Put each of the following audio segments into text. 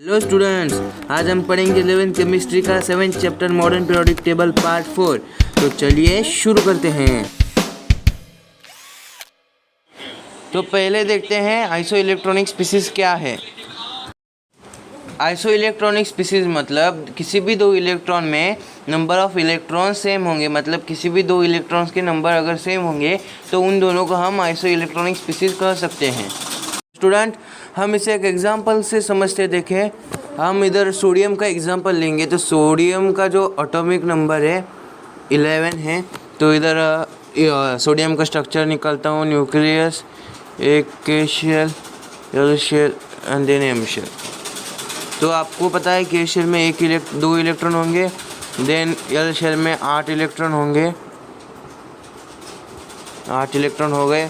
Hello students, आज हम पढ़ेंगे 11th केमिस्ट्री का 7th chapter modern periodic table part 4। तो चलिए शुरू करते हैं। तो पहले देखते हैं आइसो इलेक्ट्रॉनिक स्पीसीज क्या है। आइसो इलेक्ट्रॉनिक स्पीसीज मतलब किसी भी दो इलेक्ट्रॉन में नंबर ऑफ इलेक्ट्रॉन सेम होंगे, मतलब किसी भी दो इलेक्ट्रॉन्स के नंबर अगर सेम होंगे तो उन दोनों को हम आइसो इलेक्ट्रॉनिक स्पीसीज कह सकते हैं। स्टूडेंट, हम इसे एक एग्जांपल से समझते देखें। हम इधर सोडियम का एग्जांपल लेंगे तो सोडियम का जो एटॉमिक नंबर है 11 है। तो इधर सोडियम का स्ट्रक्चर निकालता हूँ। न्यूक्लियस, एक K shell, L shell and then M shell. तो आपको पता है के शेल में दो इलेक्ट्रॉन होंगे, देन एल शेल में 8 इलेक्ट्रॉन होंगे। 8 इलेक्ट्रॉन हो गए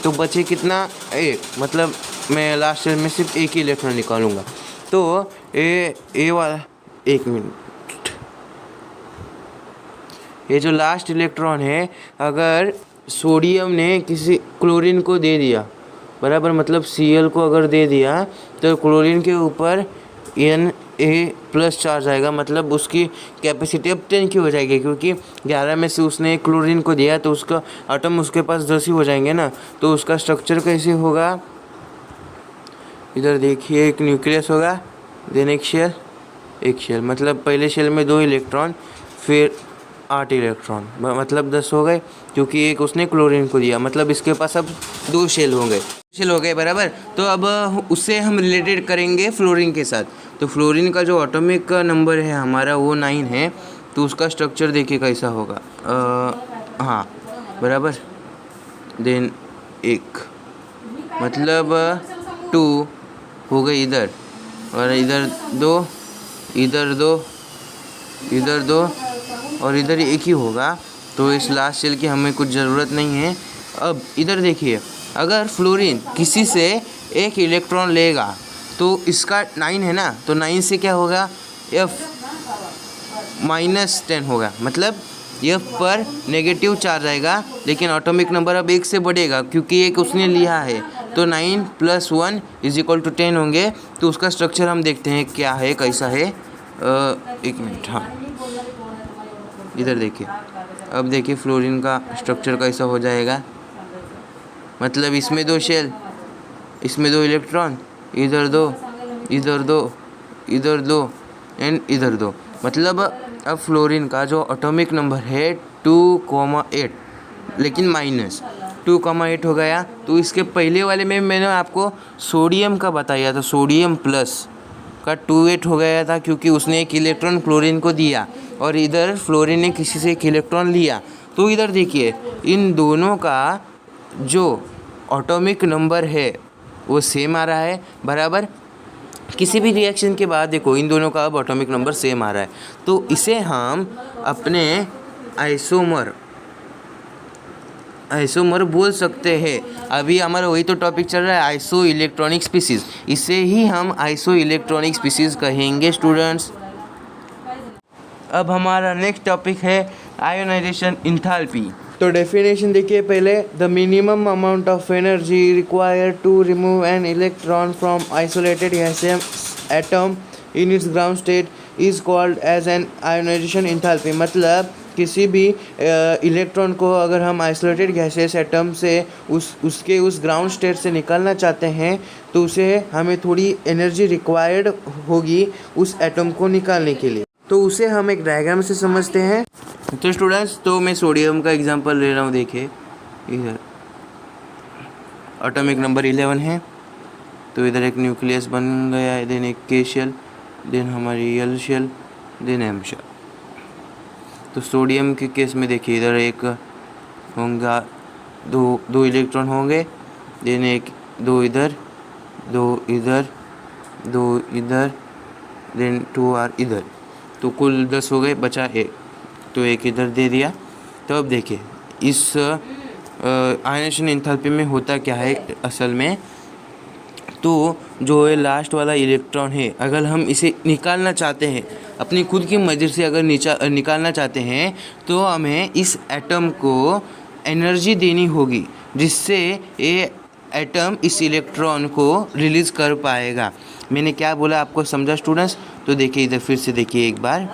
तो बचे कितना? एक, मतलब मैं लास्ट शेल में सिर्फ एक ही इलेक्ट्रॉन निकालूंगा। तो ए वाला, एक मिनट, ये जो लास्ट इलेक्ट्रॉन है अगर सोडियम ने किसी क्लोरीन को दे दिया, बराबर, मतलब Cl को अगर दे दिया तो क्लोरीन के ऊपर Na+ चार्ज आएगा, मतलब उसकी कैपेसिटी अब 10 की हो जाएगी, क्योंकि 11 में से उसने क्लोरीन को दिया तो उसका एटम उसके पास 10 ही हो जाएंगे ना। तो उसका स्ट्रक्चर कैसे होगा? इधर देखिए, एक न्यूक्लियस होगा, देन एक शेल, मतलब पहले शेल में 2 इलेक्ट्रॉन, फिर 8 इलेक्ट्रॉन, मतलब 10 हो गए, क्योंकि एक उसने क्लोरीन को दिया, मतलब इसके पास अब 2 शेल हो गए, बराबर। तो अब उससे हम रिलेटेड करेंगे फ्लोरीन के साथ। तो फ्लोरीन का जो एटॉमिक नंबर है हमारा वो 9 है। तो उसका स्ट्रक्चर देखिए कैसा होगा। हाँ, बराबर, देन एक, मतलब 2 हो गए इधर, और इधर 2, इधर 2, इधर 2 और इधर एक ही होगा। तो इस लास्ट शेल की हमें कुछ ज़रूरत नहीं है। अब इधर देखिए, अगर फ्लोरीन किसी से एक इलेक्ट्रॉन लेगा तो इसका 9 है ना, तो 9 से क्या होगा? F-10 होगा, मतलब F पर नेगेटिव चार्ज आएगा, लेकिन एटॉमिक नंबर अब 1 से बढ़ेगा क्योंकि एक उसने लिया है। तो 9 + 1 = 10 होंगे। तो उसका स्ट्रक्चर हम देखते हैं क्या है, कैसा है। एक मिनट, हाँ, इधर देखिए। अब देखिए फ्लोरीन का स्ट्रक्चर कैसा हो जाएगा, मतलब इसमें 2 शेल, इसमें 2 इलेक्ट्रॉन, इधर 2, इधर 2, इधर 2 एंड इधर 2, मतलब अब फ्लोरीन का जो एटॉमिक नंबर है 2,8, लेकिन -2,8 हो गया। तो इसके पहले वाले में मैंने आपको सोडियम का बताया था, सोडियम प्लस का 2,8 हो गया था, क्योंकि उसने एक इलेक्ट्रॉन क्लोरीन को दिया और इधर फ्लोरीन ने किसी से एक इलेक्ट्रॉन लिया। तो इधर देखिए, इन दोनों का जो एटॉमिक नंबर है वो सेम आ रहा है, बराबर। किसी भी रिएक्शन के बाद देखो इन दोनों का अब एटॉमिक नंबर सेम आ रहा है। तो इसे हम अपने आइसोमर बोल सकते हैं। अभी हमारा वही तो टॉपिक चल रहा है, आइसो इलेक्ट्रॉनिक स्पीसीज। इसे ही हम आइसो इलेक्ट्रॉनिक स्पीसीज कहेंगे स्टूडेंट्स। अब हमारा नेक्स्ट टॉपिक है आयोनाइजेशन इंथैल्पी। तो डेफिनेशन देखिए पहले, the minimum amount of energy required to remove an electron from isolated atom in its ground state is called as an ionization enthalpy. मतलब किसी भी इलेक्ट्रॉन को अगर हम आइसोलेटेड गैसेस एटम से उसके उस ग्राउंड स्टेट से निकालना चाहते हैं तो उसे हमें थोड़ी एनर्जी रिक्वायर्ड होगी उस एटम को निकालने के लिए। तो उसे हम एक डायग्राम से समझते हैं। तो स्टूडेंट्स, तो मैं सोडियम का एग्जांपल ले रहा हूँ। देखिए इधर एटॉमिक नंबर 11 है, तो इधर एक न्यूक्लियस बन गया है, देन एक के शेल, देन हमारी L shell, then M shell. तो सोडियम के केस में देखिए इधर एक होगा, दो इलेक्ट्रॉन होंगे, देन एक, 2 इधर, 2 इधर, 2 इधर, देन 2 और इधर। तो कुल 10 हो गए, बचा एक, तो एक इधर दे दिया। तो अब देखिए इस आयोनाइजेशन एंथैल्पी में होता क्या है असल में। तो जो ये लास्ट वाला इलेक्ट्रॉन है, अगर हम इसे निकालना चाहते हैं अपनी खुद की मर्जी से, अगर निकालना चाहते हैं तो हमें इस एटम को एनर्जी देनी होगी, जिससे ये एटम इस इलेक्ट्रॉन को रिलीज़ कर पाएगा। मैंने क्या बोला आपको समझा स्टूडेंट्स? तो देखिए इधर फिर से देखिए एक बार।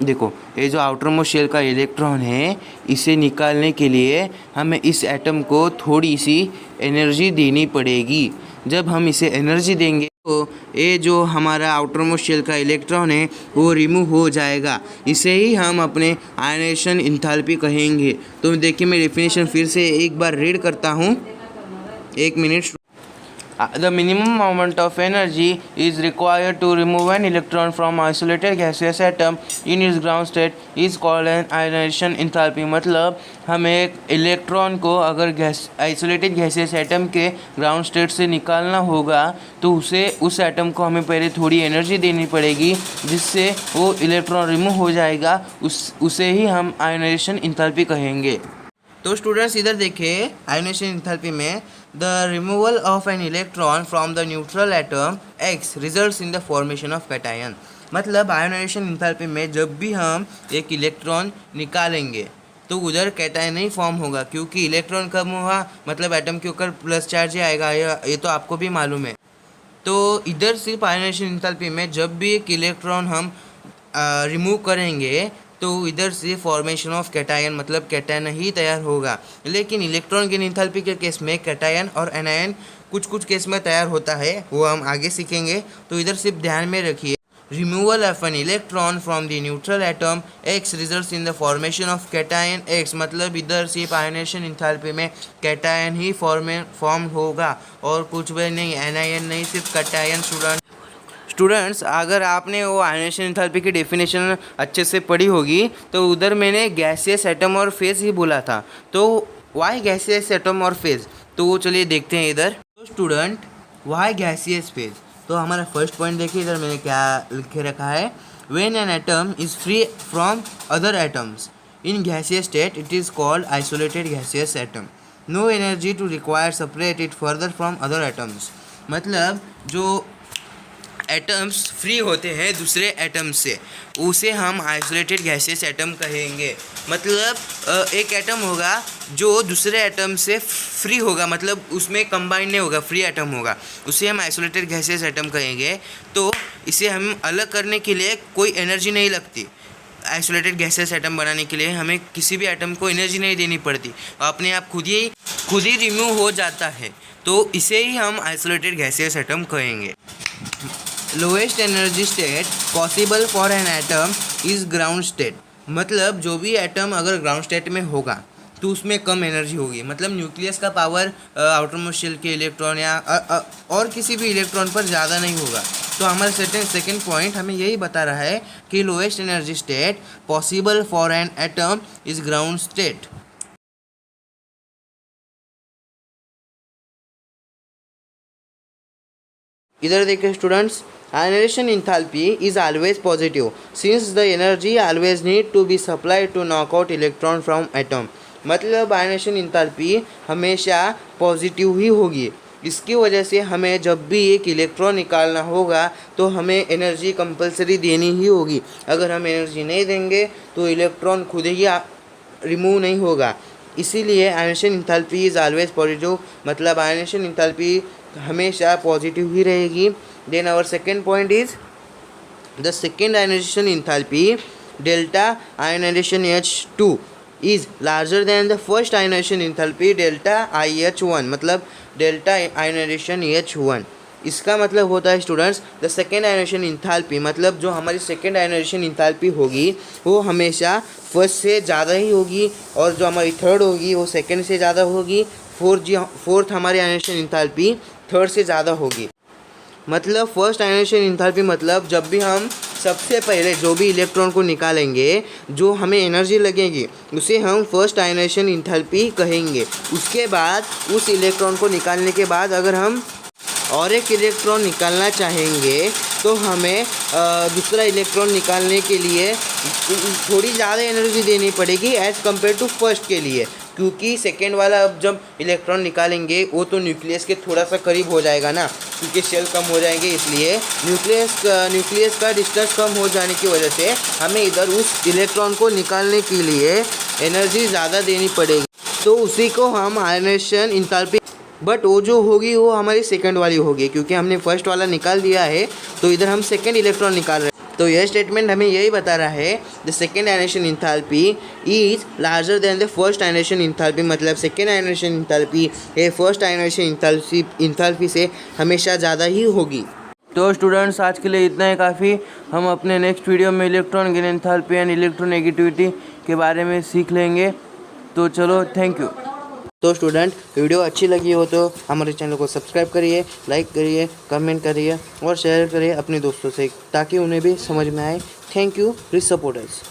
देखो ये जो आउटर मोस्ट शेल का इलेक्ट्रॉन है, इसे निकालने के लिए हमें इस एटम को थोड़ी सी एनर्जी देनी पड़ेगी। जब हम इसे एनर्जी देंगे तो ये जो हमारा आउटर मोस्ट शेल का इलेक्ट्रॉन है वो रिमूव हो जाएगा। इसे ही हम अपने आयनाइजेशन इंथैल्पी कहेंगे। तो देखिए मैं डेफिनेशन फिर से एक बार रीड करता हूँ, एक minute. The minimum amount of energy is required to remove an electron from isolated gaseous atom in its ground state is called an ionization enthalpy। मतलब हमें एक इलेक्ट्रॉन को अगर आइसोलेटेड गैसियस एटम के ग्राउंड स्टेट से निकालना होगा तो उस एटम को हमें पहले थोड़ी एनर्जी देनी पड़ेगी, जिससे वो इलेक्ट्रॉन रिमूव हो जाएगा। उसे ही हम आयोनाइजेशन इंथैल्पी कहेंगे। तो स्टूडेंट्स इधर देखिए आयोनाइजेशन इंथैल्पी में the removal of N electron from the neutral atom X results in the formation of cation. मतलब आयोनाइजेशन इंथैल्पी में जब भी हम एक इलेक्ट्रॉन निकालेंगे तो उधर कैटायन नहीं फॉर्म होगा, क्योंकि इलेक्ट्रॉन कम हुआ मतलब एटम के ऊपर प्लस चार्ज ही आएगा, ये तो आपको भी मालूम है। तो इधर सिर्फ आयोनाइजेशन इंथैल्पी में जब भी एक इलेक्ट्रॉन हम रिमूव करेंगे तो इधर से फॉर्मेशन ऑफ कैटायन मतलब कैटायन ही तैयार होगा। लेकिन इलेक्ट्रॉन गेन इंथैल्पी के केस में कैटायन और एनायन कुछ केस में तैयार होता है, वो हम आगे सीखेंगे। तो इधर सिर्फ ध्यान में रखिए, removal of N electron from the neutral atom X results in the formation of cation X। मतलब इधर सिर्फ आयोनाइजेशन इंथैल्पी में कैटायन ही फॉर्म होगा और कुछ भी नहीं, एनायन नहीं, सिर्फ कैटायन। स्टूडेंट्स अगर आपने वो आयोनाइजेशन इंथैल्पी की डेफिनेशन अच्छे से पढ़ी होगी तो उधर मैंने गैसियस एटम और फेज ही बोला था। तो वाई गैसियस एटम और फेज, तो वो चलिए देखते हैं इधर। तो स्टूडेंट वाई गैसियस फेज, तो हमारा फर्स्ट पॉइंट देखिए इधर मैंने क्या लिखे रखा है। When an atom is free from other atoms in gaseous state it is called isolated gaseous atom. No energy to require separate it further from other atoms. मतलब जो एटम्स फ्री होते हैं दूसरे एटम से, उसे हम आइसोलेटेड गैसियस एटम कहेंगे। मतलब एक एटम होगा जो दूसरे एटम से फ्री होगा, मतलब उसमें कंबाइन नहीं होगा, फ्री एटम होगा, उसे हम आइसोलेटेड गैसियस एटम कहेंगे। तो इसे हम अलग करने के लिए कोई एनर्जी नहीं लगती। आइसोलेटेड गैसियस एटम बनाने के लिए हमें किसी भी एटम को एनर्जी नहीं देनी पड़ती, अपने आप खुद ही रिमूव हो जाता है। तो इसे ही हम आइसोलेटेड गैसियस एटम कहेंगे। Lowest energy state possible for an atom is ground state. मतलब जो भी एटम अगर ग्राउंड स्टेट में होगा तो उसमें कम एनर्जी होगी। मतलब न्यूक्लियस का पावर आउटर मोस्ट शेल के इलेक्ट्रॉन या और किसी भी इलेक्ट्रॉन पर ज़्यादा नहीं होगा। तो हमारा सेकेंड पॉइंट हमें यही बता रहा है कि lowest energy state possible for an atom is ground state. इधर देखिए students, ionization enthalpy is always positive since the energy always need to be supplied to knock out electron from atom. मतलब ionization enthalpy हमेशा positive ही होगी। इसकी वजह से हमें जब भी एक इलेक्ट्रॉन निकालना होगा तो हमें एनर्जी कंपलसरी देनी ही होगी। अगर हम एनर्जी नहीं देंगे तो इलेक्ट्रॉन खुद ही रिमूव नहीं होगा। इसीलिए ionization enthalpy is always positive, मतलब आयोनाइजेशन इंथैल्पी हमेशा पॉजिटिव ही रहेगी। Then our second point is the second ionization enthalpy delta ionization H2 is larger than the first ionization enthalpy delta IH1। मतलब delta ionization H1, इसका मतलब होता है students the second ionization enthalpy, मतलब जो हमारी सेकेंड आयोनाइजेशन इंथैल्पी होगी वो हमेशा फर्स्ट से ज़्यादा ही होगी, और जो हमारी थर्ड होगी वो सेकेंड से ज़्यादा होगी। फोर्थ हमारी आयोनाइजेशन इंथैल्पी थर्ड से ज़्यादा होगी। मतलब फर्स्ट आयोनाइजेशन इंथैल्पी मतलब जब भी हम सबसे पहले जो भी इलेक्ट्रॉन को निकालेंगे जो हमें एनर्जी लगेगी उसे हम फर्स्ट आयोनाइजेशन इंथैल्पी कहेंगे। उसके बाद उस इलेक्ट्रॉन को निकालने के बाद अगर हम और एक इलेक्ट्रॉन निकालना चाहेंगे तो हमें दूसरा इलेक्ट्रॉन निकालने के लिए थोड़ी ज़्यादा एनर्जी देनी पड़ेगी एज़ कम्पेयर टू फर्स्ट के लिए, क्योंकि सेकेंड वाला अब जब इलेक्ट्रॉन निकालेंगे वो तो न्यूक्लियस के थोड़ा सा करीब हो जाएगा ना, क्योंकि शेल कम हो जाएंगे, इसलिए न्यूक्लियस का डिस्टेंस कम हो जाने की वजह से हमें इधर उस इलेक्ट्रॉन को निकालने के लिए एनर्जी ज़्यादा देनी पड़ेगी। तो उसी को हम आयोनाइजेशन इंथैल्पी बट वो जो होगी वो हमारी सेकंड वाली होगी, क्योंकि हमने फर्स्ट वाला निकाल दिया है तो इधर हम सेकंड इलेक्ट्रॉन निकाल रहे हैं। तो यह स्टेटमेंट हमें यही बता रहा है the second ionisation enthalpy is larger than the first ionisation enthalpy, मतलब सेकेंड आयनेशन इंथैल्पी ये फर्स्ट आयनेशन इंथैल्पी से हमेशा ज़्यादा ही होगी। तो स्टूडेंट्स आज के लिए इतना ही काफ़ी। हम अपने नेक्स्ट वीडियो में electron gain enthalpy and electronegativity के बारे में सीख लेंगे। तो चलो, थैंक यू। तो स्टूडेंट वीडियो अच्छी लगी हो तो हमारे चैनल को सब्सक्राइब करिए, लाइक करिए, कमेंट करिए और शेयर करिए अपने दोस्तों से, ताकि उन्हें भी समझ में आए। Thank you, please support us.